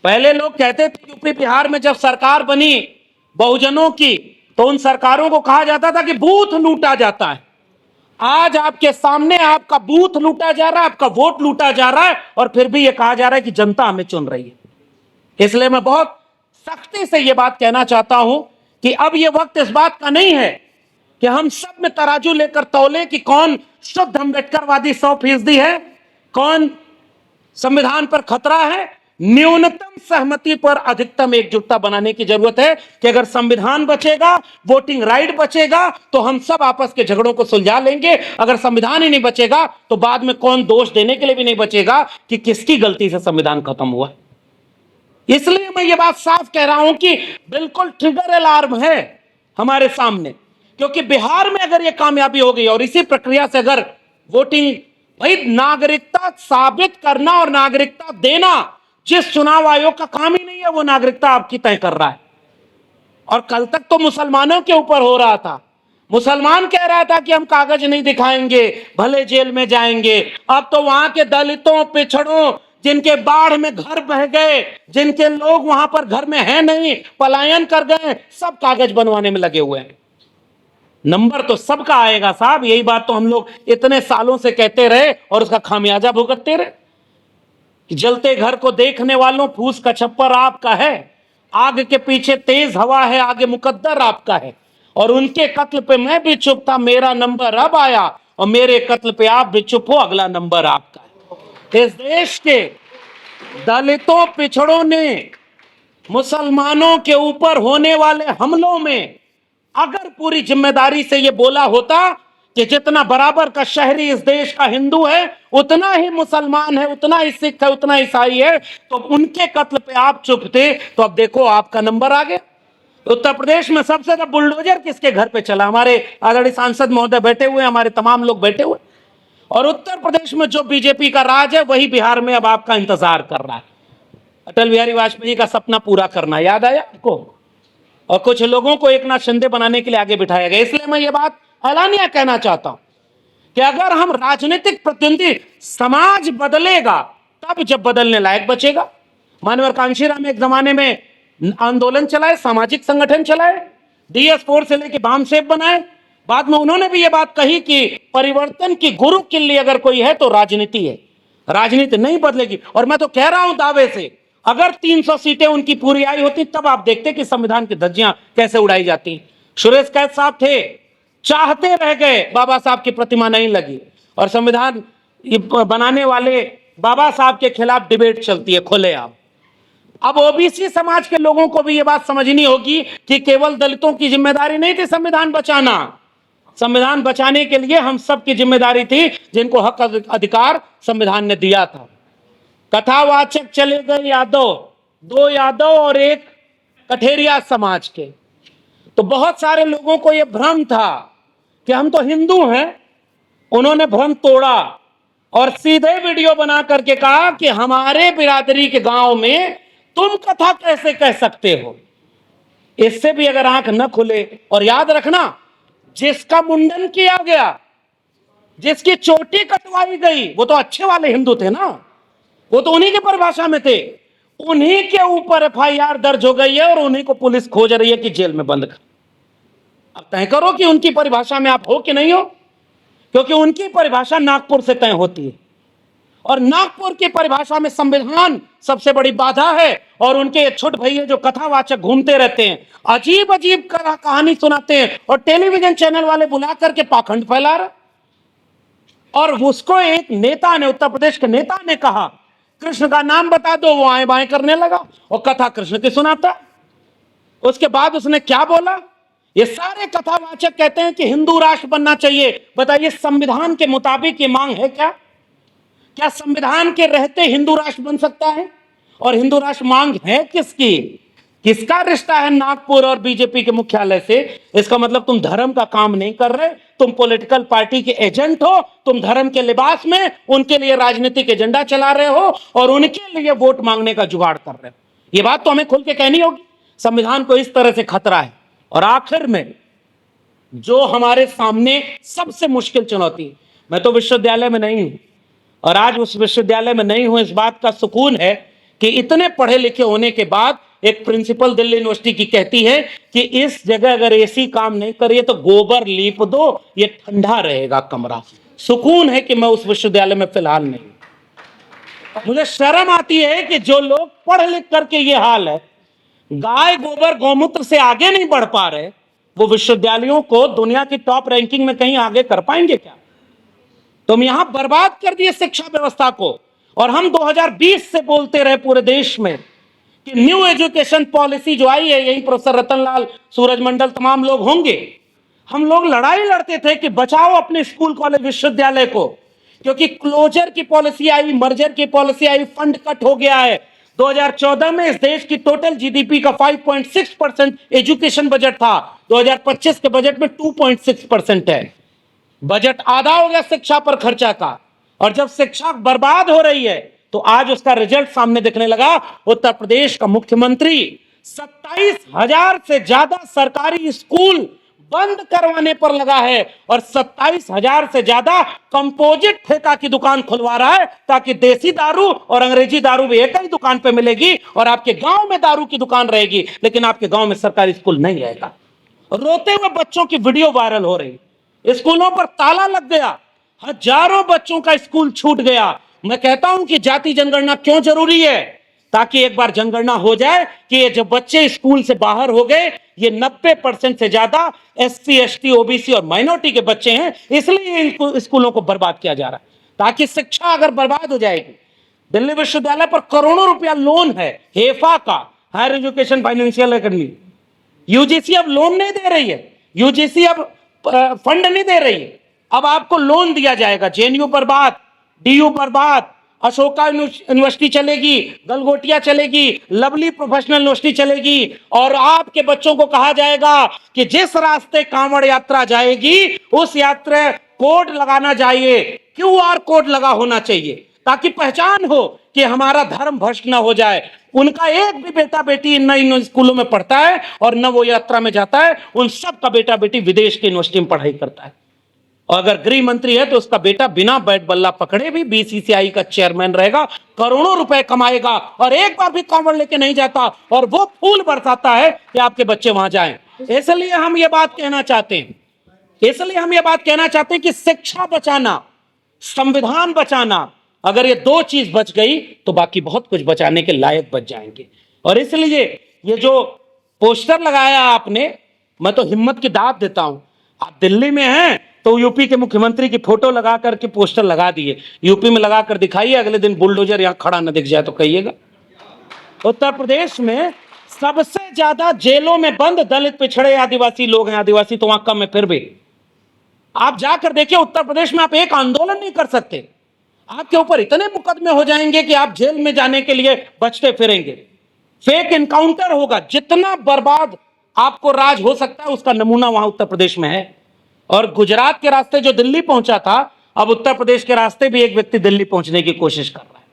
पहले लोग कहते थे यूपी बिहार में जब सरकार बनी बहुजनों की, तो उन सरकारों को कहा जाता था कि बूथ लूटा जाता है। आज आपके सामने आपका बूथ लूटा जा रहा है, आपका वोट लूटा जा रहा है, और फिर भी यह कहा जा रहा है कि जनता हमें चुन रही है। इसलिए मैं बहुत सख्ती से यह बात कहना चाहता हूं कि अब यह वक्त इस बात का नहीं है कि हम सब में तराजू लेकर तौले कि कौन शुद्ध अम्बेडकरवादी 100% है, कौन संविधान पर खतरा है। न्यूनतम सहमति पर अधिकतम एकजुटता बनाने की जरूरत है कि अगर संविधान बचेगा, वोटिंग राइट बचेगा, तो हम सब आपस के झगड़ों को सुलझा लेंगे। अगर संविधान ही नहीं बचेगा तो बाद में कौन दोष देने के लिए भी नहीं बचेगा कि किसकी गलती से संविधान खत्म हुआ। इसलिए मैं ये बात साफ कह रहा हूं कि बिल्कुल ट्रिगर अलार्म है हमारे सामने, क्योंकि बिहार में अगर यह कामयाबी हो गई और इसी प्रक्रिया से अगर वोटिंग, भाई नागरिकता साबित करना और नागरिकता देना जिस चुनाव आयोग का काम ही नहीं है, वो नागरिकता आपकी तय कर रहा है। और कल तक तो मुसलमानों के ऊपर हो रहा था, मुसलमान कह रहा था कि हम कागज नहीं दिखाएंगे भले जेल में जाएंगे। अब तो वहां के दलितों, पिछड़ों, जिनके बाढ़ में घर बह गए, जिनके लोग वहां पर घर में है नहीं, पलायन कर गए, सब कागज बनवाने में लगे हुए हैं। नंबर तो सबका आएगा साहब, यही बात तो हम लोग इतने सालों से कहते रहे और उसका खामियाजा भुगतते रहे कि जलते घर को देखने वालों फूस का छप्पर आपका है, आग के पीछे तेज हवा है, आगे मुकद्दर आपका है। और उनके कत्ल पे मैं भी चुप था, मेरा नंबर अब आया, और मेरे कत्ल पे आप भी चुप हो, अगला नंबर आपका है। इस देश के दलितों, पिछड़ों ने मुसलमानों के ऊपर होने वाले हमलों में अगर पूरी जिम्मेदारी से यह बोला होता कि जितना बराबर का शहरी इस देश का हिंदू है, उतना ही मुसलमान है, उतना ही सिख है, उतना ईसाई है, तो उनके कत्ल पे आप चुप थे, तो अब देखो आपका नंबर आ गया। उत्तर प्रदेश में सबसे ज्यादा बुलडोजर किसके घर पे चला? हमारे आदरणीय सांसद महोदय बैठे हुए, हमारे तमाम लोग बैठे हुए। और उत्तर प्रदेश में जो बीजेपी का राज है, वही बिहार में अब आपका इंतजार कर रहा है। अटल बिहारी वाजपेयी का सपना पूरा करना याद आया आपको? और कुछ लोगों को एक नाथ शिंदे बनाने के लिए आगे बिठाया गया। इसलिए मैं ये बात ऐलानिया कहना चाहता हूं कि अगर हम राजनीतिक प्रतिनिधि, समाज बदलेगा तब जब बदलने लायक बचेगा। मानवर कांशीराम एक जमाने में आंदोलन चलाए, सामाजिक संगठन चलाए, DS4 से लेकर बामसेब बनाए। बाद में उन्होंने भी यह बात कही कि परिवर्तन की गुरु किल्ली अगर कोई है तो राजनीति है, राजनीति नहीं बदलेगी। और मैं तो कह रहा हूं दावे से, अगर 300 सीटें उनकी पूरी आई होती तब आप देखते कि संविधान की धज्जियां कैसे उड़ाई जाती। सुरेश कैद साहब थे, चाहते रह गए, बाबा साहब की प्रतिमा नहीं लगी, और संविधान बनाने वाले बाबा साहब के खिलाफ डिबेट चलती है खुलेआम। अब ओबीसी समाज के लोगों को भी यह बात समझनी होगी कि केवल दलितों की जिम्मेदारी नहीं थी संविधान बचाना, संविधान बचाने के लिए हम सब की जिम्मेदारी थी, जिनको हक अधिकार संविधान ने दिया था। कथावाचक चले गए यादव, 2 यादव और एक कठेरिया समाज के। तो बहुत सारे लोगों को यह भ्रम था कि हम तो हिंदू हैं। उन्होंने भ्रम तोड़ा और सीधे वीडियो बना करके कहा कि हमारे बिरादरी के गांव में तुम कथा कैसे कह सकते हो। इससे भी अगर आंख न खुले, और याद रखना, जिसका मुंडन किया गया, जिसकी चोटी कटवाई गई, वो तो अच्छे वाले हिंदू थे ना, वो तो उन्हीं की परिभाषा में थे। उन्हीं के ऊपर FIR दर्ज हो गई है और उन्हीं को पुलिस खोज रही है कि जेल में बंद कर। अब तय करो कि उनकी परिभाषा में आप हो कि नहीं हो, क्योंकि उनकी परिभाषा नागपुर से तय होती है, और नागपुर की परिभाषा में संविधान सबसे बड़ी बाधा है। और उनके छोट भैया जो कथावाचक घूमते रहते हैं, अजीब अजीब कहानी सुनाते हैं, और टेलीविजन चैनल वाले बुला करके पाखंड फैला रहे। और उसको एक नेता ने, उत्तर प्रदेश के नेता ने कहा, कृष्ण का नाम बता दो, वो आए बाएं करने लगा और कथा कृष्ण की सुनाता। उसके बाद उसने क्या बोला? ये सारे कथावाचक कहते हैं कि हिंदू राष्ट्र बनना चाहिए। बताइए, संविधान के मुताबिक ये मांग है क्या? क्या संविधान के रहते हिंदू राष्ट्र बन सकता है? और हिंदू राष्ट्र मांग है किसकी? किसका रिश्ता है नागपुर और बीजेपी के मुख्यालय से? इसका मतलब तुम धर्म का काम नहीं कर रहे, तुम पॉलिटिकल पार्टी के एजेंट हो, तुम धर्म के लिबास में उनके लिए राजनीतिक एजेंडा चला रहे हो और उनके लिए वोट मांगने का जुगाड़ कर रहे हो। यह बात तो हमें खुल के कहनी होगी। संविधान को इस तरह से खतरा है। और आखिर में जो हमारे सामने सबसे मुश्किल चुनौती, मैं तो विश्वविद्यालय में नहीं हूं, और आज उस विश्वविद्यालय में नहीं हूं, इस बात का सुकून है कि इतने पढ़े लिखे होने के बाद एक प्रिंसिपल दिल्ली यूनिवर्सिटी की कहती है कि इस जगह अगर एसी काम नहीं करिए तो गोबर लीप दो, ये ठंडा रहेगा कमरा। सुकून है कि मैं उस विश्वविद्यालय में फिलहाल नहीं। मुझे शर्म आती है कि जो लोग पढ़ लिख करके ये हाल है, गाय गोबर गौमूत्र से आगे नहीं बढ़ पा रहे, वो विश्वविद्यालयों को दुनिया की टॉप रैंकिंग में कहीं आगे कर पाएंगे क्या? तुम यहां बर्बाद कर दिए शिक्षा व्यवस्था को। और हम 2020 से बोलते रहे पूरे देश में कि न्यू एजुकेशन पॉलिसी जो आई है, यही प्रोफेसर रतनलाल, सूरजमंडल, तमाम लोग होंगे, हम लोग लड़ाई लड़ते थे कि बचाओ अपने स्कूल कॉलेज विश्वविद्यालय को, क्योंकि क्लोजर की पॉलिसी आई, मर्जर की पॉलिसी आई, फंड कट हो गया है। 2014 में इस देश की टोटल जीडीपी का 5.6% एजुकेशन बजट था, 2025 के बजट में 2.6% है। बजट आधा हो गया शिक्षा पर खर्चा का। और जब शिक्षा बर्बाद हो रही है तो आज उसका रिजल्ट सामने दिखने लगा। उत्तर प्रदेश का मुख्यमंत्री 27,000 से ज्यादा सरकारी स्कूल बंद करवाने पर लगा है और 27,000 से ज्यादा कंपोजिट ठेका की दुकान खुलवा रहा है, ताकि देसी दारू और अंग्रेजी दारू भी एक ही दुकान पे मिलेगी और आपके गांव में दारू की दुकान रहेगी, लेकिन आपके गांव में सरकारी स्कूल नहीं रहेगा। रोते हुए बच्चों की वीडियो वायरल हो रही, स्कूलों पर ताला लग गया, हजारों बच्चों का स्कूल छूट गया। मैं कहता हूं कि जाति जनगणना क्यों जरूरी है? ताकि एक बार जनगणना हो जाए कि ये जो बच्चे स्कूल से बाहर हो गए, ये 90% से ज्यादा एससी, एसटी, ओबीसी और माइनॉरिटी के बच्चे हैं, इसलिए इन स्कूलों को बर्बाद किया जा रहा है। ताकि शिक्षा अगर बर्बाद हो जाएगी, दिल्ली विश्वविद्यालय पर करोड़ों रुपया लोन है हेफा का, higher education financial academy. UGC अब लोन नहीं दे रही है, यूजीसी अब फंड नहीं दे रही है, अब आपको लोन दिया जाएगा। जेएनयू बर्बाद, डीयू बर्बाद, अशोका यूनिवर्सिटी चलेगी, गलगोटिया चलेगी, लवली प्रोफेशनल यूनिवर्सिटी चलेगी, और आपके बच्चों को कहा जाएगा कि जिस रास्ते कांवड़ यात्रा जाएगी उस यात्रा कोड लगाना चाहिए, क्यूआर कोड लगा होना चाहिए, ताकि पहचान हो कि हमारा धर्म भ्रष्ट ना हो जाए। उनका एक भी बेटा बेटी न इन स्कूलों में पढ़ता है और न वो यात्रा में जाता है, उन सब का बेटा बेटी विदेश की यूनिवर्सिटी में पढ़ाई करता है। और अगर गृह मंत्री है तो उसका बेटा बिना बैट बल्ला पकड़े भी बीसीसीआई का चेयरमैन रहेगा, करोड़ों रुपए कमाएगा और एक बार भी कांवड़ लेके नहीं जाता, और वो फूल बरसाता है कि आपके बच्चे वहां जाएं। इसलिए हम ये बात कहना चाहते हैं, कि शिक्षा बचाना, संविधान बचाना, अगर ये दो चीज बच गई तो बाकी बहुत कुछ बचाने के लायक बच जाएंगे। और इसलिए ये जो पोस्टर लगाया आपने, मैं तो हिम्मत की दाद देता हूं। आप दिल्ली में हैं तो यूपी के मुख्यमंत्री की फोटो लगा करके पोस्टर लगा दिए, यूपी में लगा कर दिखाइए, अगले दिन बुलडोजर यहां खड़ा न दिख जाए तो कहिएगा। उत्तर प्रदेश में सबसे ज्यादा जेलों में बंद दलित, पिछड़े, आदिवासी लोग हैं। आदिवासी तो वहां कम है, फिर भी आप जाकर देखिए उत्तर प्रदेश में आप एक आंदोलन नहीं कर सकते, आपके ऊपर इतने मुकदमे हो जाएंगे कि आप जेल में जाने के लिए बचते फिरेंगे। फेक एनकाउंटर होगा, जितना बर्बाद आपको राज हो सकता है उसका नमूना वहां उत्तर प्रदेश में है। और गुजरात के रास्ते जो दिल्ली पहुंचा था, अब उत्तर प्रदेश के रास्ते भी एक व्यक्ति दिल्ली पहुंचने की कोशिश कर रहा है।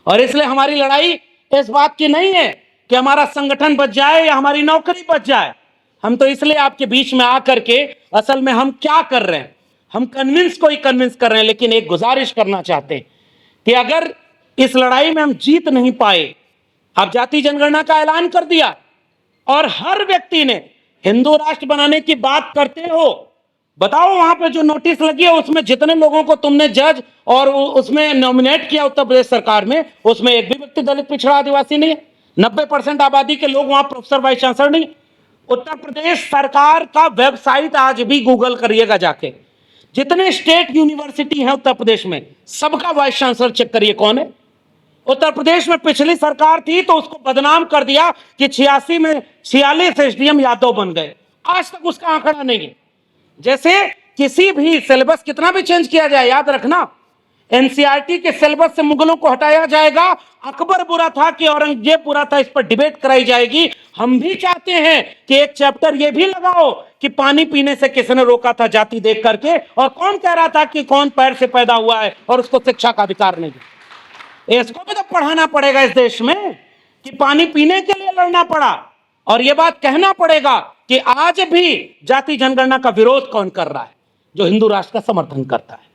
और इसलिए हमारी लड़ाई इस बात की नहीं है कि हमारा संगठन बच जाए या हमारी नौकरी बच जाए। हम तो इसलिए आपके बीच में आकर के असल में हम क्या कर रहे हैं, हम कन्विंस कर रहे हैं, लेकिन एक गुजारिश करना चाहते हैं कि अगर इस लड़ाई में हम जीत नहीं पाए, आप जाति जनगणना का ऐलान कर दिया और हर व्यक्ति ने हिंदू राष्ट्र बनाने की बात करते हो, बताओ वहां पे जो नोटिस लगी है उसमें जितने लोगों को तुमने जज और उसमें नॉमिनेट किया उत्तर प्रदेश सरकार में, उसमें एक भी व्यक्ति दलित, पिछड़ा, आदिवासी नहीं है। 90% आबादी के लोग वहां प्रोफेसर, वाइस चांसलर नहीं। उत्तर प्रदेश सरकार का वेबसाइट आज भी गूगल करिएगा जाके, जितने स्टेट यूनिवर्सिटी हैं उत्तर प्रदेश में सबका वाइस चांसलर चेक करिए कौन है। उत्तर प्रदेश में पिछली सरकार थी तो उसको बदनाम कर दिया कि 86 में 46 एसडीएम यादव बन गए, आज तक उसका आंकड़ा नहीं है। जैसे किसी भी सिलेबस कितना भी चेंज किया जाए, याद रखना एनसीईआरटी के सिलेबस से मुगलों को हटाया जाएगा, अकबर बुरा था कि औरंगजेब बुरा था, इस पर डिबेट कराई जाएगी। हम भी चाहते हैं कि एक चैप्टर ये भी लगाओ कि पानी पीने से किसने रोका था जाति देख करके, और कौन कह रहा था कि कौन पैर से पैदा हुआ है और उसको शिक्षा का अधिकार नहीं। इसको भी तो पढ़ाना पड़ेगा इस देश में कि पानी पीने के लिए लड़ना पड़ा, और यह बात कहना पड़ेगा कि आज भी जाति जनगणना का विरोध कौन कर रहा है, जो हिंदू राष्ट्र का समर्थन करता है।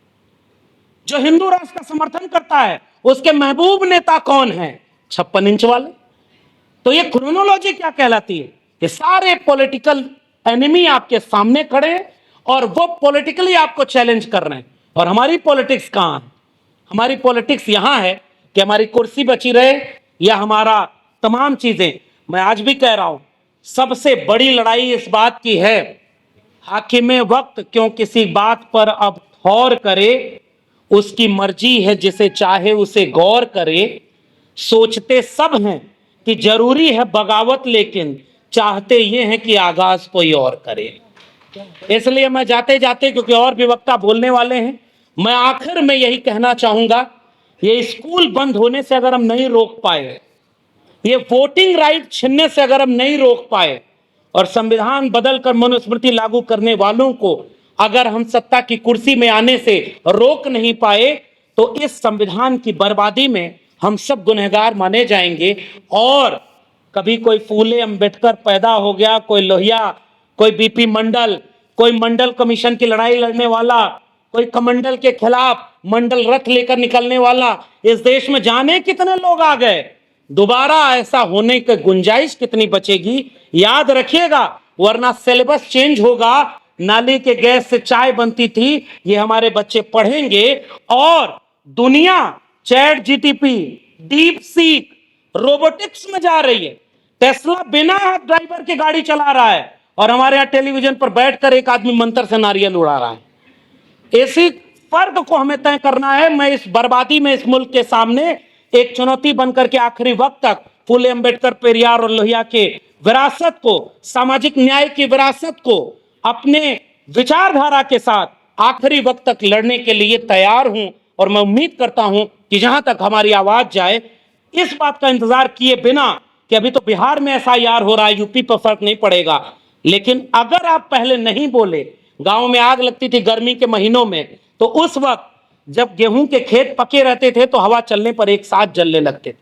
जो हिंदू राष्ट्र का समर्थन करता है उसके महबूब नेता कौन है, 56 इंच वाले। तो ये क्रोनोलॉजी क्या कहलाती है? ये सारे पॉलिटिकल एनिमी आपके सामने खड़े हैं और वो पॉलिटिकली आपको चैलेंज कर रहे हैं। और हमारी पॉलिटिक्स कहां है? हमारी पॉलिटिक्स यहां है कि हमारी कुर्सी बची रहे या हमारा तमाम चीजें। मैं आज भी कह रहा हूं, सबसे बड़ी लड़ाई इस बात की है, हाकिमे वक्त क्यों किसी बात पर अब ठौर करे, उसकी मर्जी है जिसे चाहे उसे गौर करे। सोचते सब हैं कि जरूरी है बगावत, लेकिन चाहते ये हैं कि आगाज कोई और करे। इसलिए मैं जाते जाते, क्योंकि और भी वक्ता बोलने वाले हैं, मैं आखिर में यही कहना चाहूंगा, ये स्कूल बंद होने से अगर हम नहीं रोक पाए, ये वोटिंग राइट छीनने से अगर हम नहीं रोक पाए, और संविधान बदलकर मनुस्मृति लागू करने वालों को अगर हम सत्ता की कुर्सी में आने से रोक नहीं पाए, तो इस संविधान की बर्बादी में हम सब गुनहगार माने जाएंगे। और कभी कोई फूले अंबेडकर पैदा हो गया, कोई लोहिया, कोई बीपी मंडल, कोई मंडल कमीशन की लड़ाई लड़ने वाला, कोई कमंडल के खिलाफ मंडल रथ लेकर निकलने वाला, इस देश में जाने कितने लोग आ गए। दोबारा ऐसा होने की गुंजाइश कितनी बचेगी, याद रखिएगा, वरना सिलेबस चेंज होगा। नाली के गैस से चाय बनती थी, ये हमारे बच्चे पढ़ेंगे। और दुनिया chat GTP, deep seek, robotics में जा रही है। टेस्ला बिना ड्राइवर के गाड़ी चला रहा है और हमारे यहाँ टेलीविजन पर बैठकर एक आदमी मंत्र से नारियल उड़ा रहा है। इसी फर्क को हमें तय करना है। मैं इस बर्बादी में इस मुल्क के सामने एक चुनौती बनकर के आखिरी वक्त तक फूले अंबेडकर, पेरियार और लोहिया के विरासत को, सामाजिक न्याय की विरासत को अपने विचारधारा के साथ आखिरी वक्त तक लड़ने के लिए तैयार हूं। और मैं उम्मीद करता हूं कि जहां तक हमारी आवाज जाए, इस बात का इंतजार किए बिना कि अभी तो बिहार में एसआईआर हो रहा है, यूपी पर फर्क नहीं पड़ेगा, लेकिन अगर आप पहले नहीं बोले, गांव में आग लगती थी गर्मी के महीनों में, तो उस वक्त जब गेहूं के खेत पके रहते थे तो हवा चलने पर एक साथ जलने लगते थे।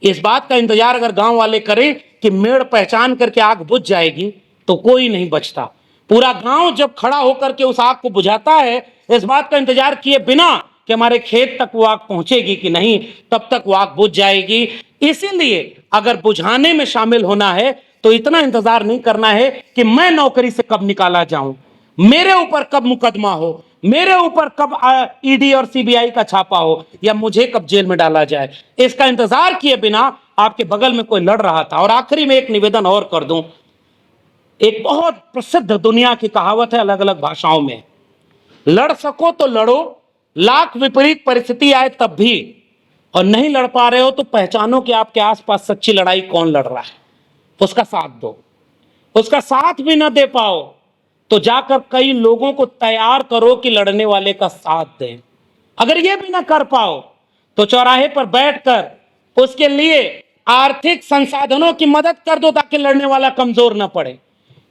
इस बात का इंतजार अगर गांव वाले करें कि मेड़ पहचान करके आग बुझ जाएगी, तो कोई नहीं बचता। पूरा गांव जब खड़ा होकर के उस आग को बुझाता है, इस बात का इंतजार किए बिना कि हमारे खेत तक वो आग पहुंचेगी कि नहीं, तब तक वो आग बुझ जाएगी। इसीलिए अगर बुझाने में शामिल होना है तो इतना इंतजार नहीं करना है कि मैं नौकरी से कब निकाला जाऊं, मेरे ऊपर कब मुकदमा हो, मेरे ऊपर कब ईडी और सीबीआई का छापा हो, या मुझे कब जेल में डाला जाए। इसका इंतजार किए बिना आपके बगल में कोई लड़ रहा था। और आखिरी में एक निवेदन और कर दूं, एक बहुत प्रसिद्ध दुनिया की कहावत है, अलग अलग भाषाओं में, लड़ सको तो लड़ो, लाख विपरीत परिस्थिति आए तब भी, और नहीं लड़ पा रहे हो तो पहचानो कि आपके आसपास सच्ची लड़ाई कौन लड़ रहा है, उसका साथ दो। उसका साथ भी ना दे पाओ तो जाकर कई लोगों को तैयार करो कि लड़ने वाले का साथ दें। अगर ये भी ना कर पाओ तो चौराहे पर बैठकर उसके लिए आर्थिक संसाधनों की मदद कर दो ताकि लड़ने वाला कमजोर ना पड़े।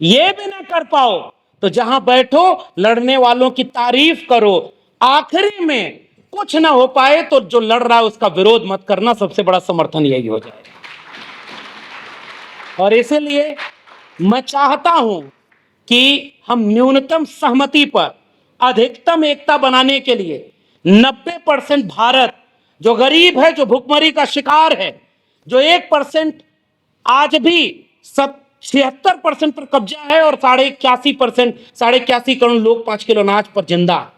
ये भी ना कर पाओ तो जहां बैठो लड़ने वालों की तारीफ करो। आखिरी में कुछ ना हो पाए तो जो लड़ रहा है उसका विरोध मत करना, सबसे बड़ा समर्थन यही हो जाए। और इसीलिए मैं चाहता हूं कि हम न्यूनतम सहमति पर अधिकतम एकता बनाने के लिए 90% भारत, जो गरीब है, जो भुखमरी का शिकार है, जो 1% आज भी 76% पर कब्जा है और 81 करोड़ लोग 5 किलो अनाज पर जिंदा,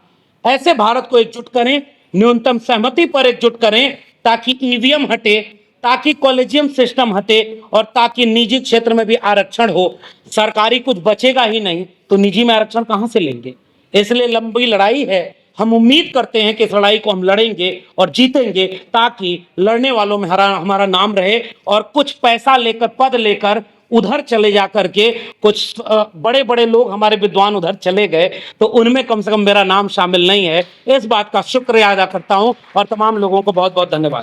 ऐसे भारत को एकजुट करें, न्यूनतम सहमति पर एकजुट करें, ताकि ईवीएम हटे, ताकि कॉलेजियम सिस्टम हटे और ताकि निजी क्षेत्र में भी आरक्षण हो। सरकारी कुछ बचेगा ही नहीं तो निजी में आरक्षण कहां से लेंगे। इसलिए लंबी लड़ाई है। हम उम्मीद करते हैं कि इस लड़ाई को हम लड़ेंगे और जीतेंगे, ताकि लड़ने वालों में हमारा नाम रहे। और कुछ पैसा लेकर, पद लेकर उधर चले जा करके कुछ बड़े बड़े लोग, हमारे विद्वान उधर चले गए, तो उनमें कम से कम मेरा नाम शामिल नहीं है। इस बात का शुक्रिया अदा करता हूं और तमाम लोगों को बहुत बहुत धन्यवाद।